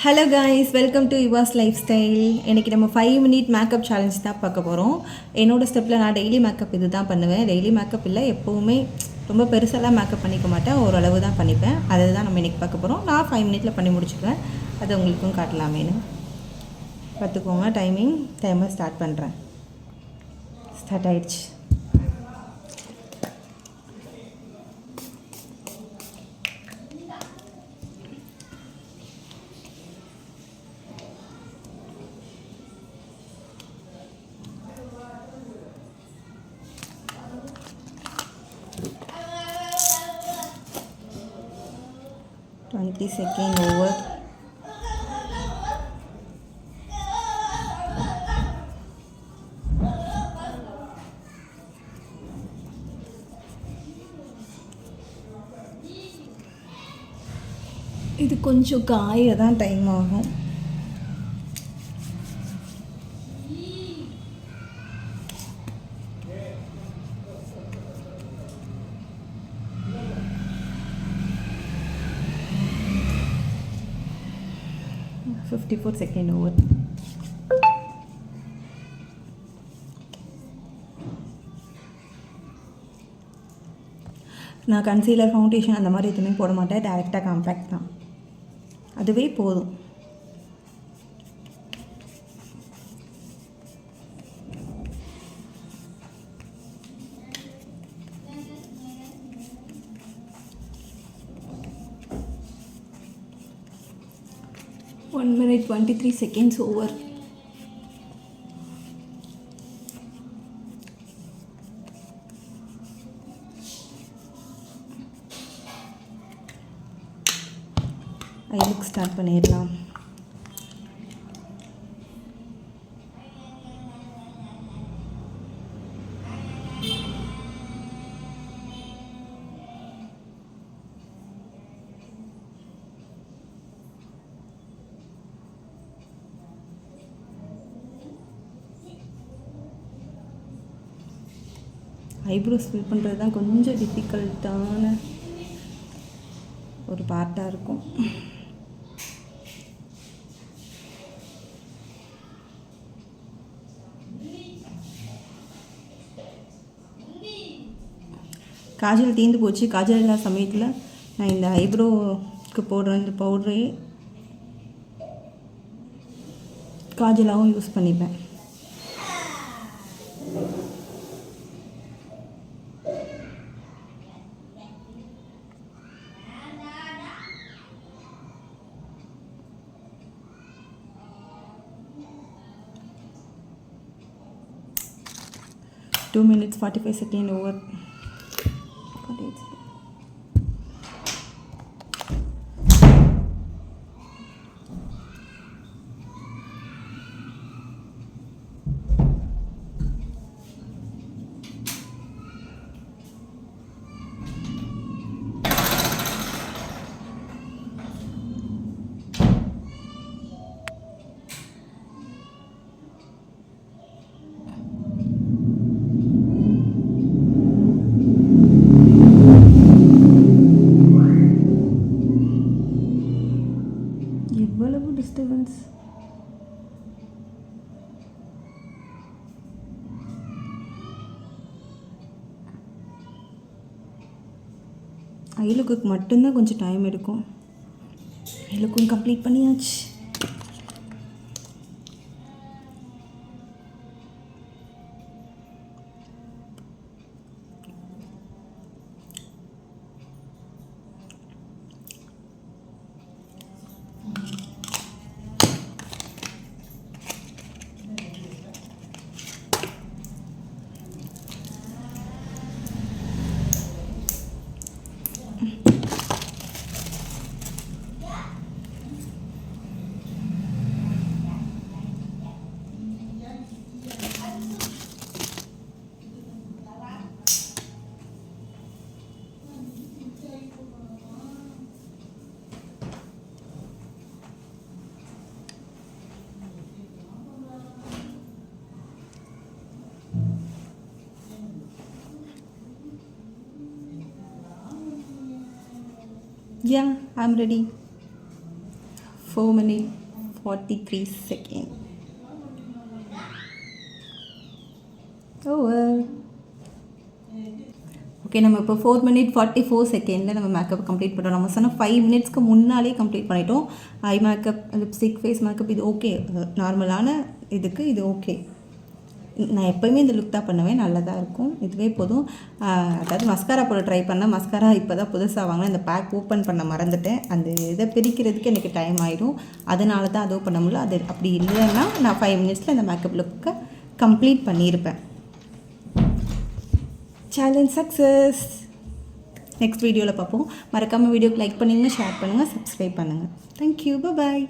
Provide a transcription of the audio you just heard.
Hello guys, welcome to Yuva's life style. இன்றைக்கி நம்ம 5 minute makeup challenge தான் பார்க்க போகிறோம். என்னோடய ஸ்டெப்பில் நான் டெய்லி மேக்கப் இது தான் பண்ணுவேன். டெய்லி மேக்கப் இல்லை, எப்போவுமே ரொம்ப பெருசாலாம் மேக்கப் பண்ணிக்க மாட்டேன், ஓரளவு தான் பண்ணிப்பேன். அதை தான் நம்ம இன்றைக்கி பார்க்க போகிறோம். நான் 5 மினிட்டில் பண்ணி முடிச்சுக்குவேன். அதை உங்களுக்கும் காட்டலாமேன்னு பார்த்துக்கோங்க. டைமர் ஸ்டார்ட் பண்ணுறேன். ஸ்டார்ட் ஆயிடுச்சு. Second over. இது கொஞ்சம் காய தான் டைம் ஆகும். Second over. நான் கன்சீலர், ஃபவுண்டேஷன் அந்த மாதிரி எதுவுமே போட மாட்டேன். டைரெக்டாக காம்பேக்ட் தான், அதுவே போதும். One minute 23 seconds over. I look start பண்ணிடலாம். ஐப்ரோஸ் ஃபில் பண்ணுறது தான் கொஞ்சம் டிஃபிகல்ட்டான ஒரு பார்ட்டாக இருக்கும். காஜல் தீர்ந்து போச்சு. காஜல் இல்லாத சமயத்தில் நான் இந்த ஐப்ரோவுக்கு போடுற இந்த பவுடரே காஜலாகவும் யூஸ் பண்ணிப்பேன். Two minutes 45 seconds over. எவ்வளவு டிஸ்டர்பன்ஸ். ஐலுக்கு மட்டும்தான் கொஞ்சம் டைம் எடுக்கும். ஐலுக்கும் கம்ப்ளீட் பண்ணியாச்சு. Yeah, I'm ready. 4 minutes 43 seconds. Over. Okay, நம்ம இப்போ 4 minutes 44 செகண்டில் நம்ம மேக்கப் கம்ப்ளீட் பண்ணுறோம். நம்ம சொன்ன 5 மினிட்ஸ்க்கு முன்னாலே கம்ப்ளீட் பண்ணிட்டோம். Eye makeup, lipstick, face makeup இது ஓகே, நார்மலான இதுக்கு இது ஓகே. நான் எப்போயுமே இந்த லுக் தான் பண்ணுவேன், நல்லதாக இருக்கும், இதுவே போதும். அதாவது மஸ்காரா போட ட்ரை பண்ணேன். மஸ்காரா இப்போ தான் புதுசாக வாங்கினேன். இந்த பேக் ஓப்பன் பண்ண மறந்துட்டேன். அந்த இதை பிரிக்கிறதுக்கு எனக்கு டைம் ஆகிடும், அதனால தான் அதுவும் பண்ண முடியல. அது அப்படி இல்லைன்னா நான் 5 மினிட்ஸில் இந்த மேக்கப் லுக்கை கம்ப்ளீட் பண்ணியிருப்பேன். Challenge success. நெக்ஸ்ட் வீடியோவில் பார்ப்போம். மறக்காமல் வீடியோக்கு லைக் பண்ணுங்கள், ஷேர் பண்ணுங்கள், சப்ஸ்கிரைப் பண்ணுங்கள். தேங்க்யூ, பாய்.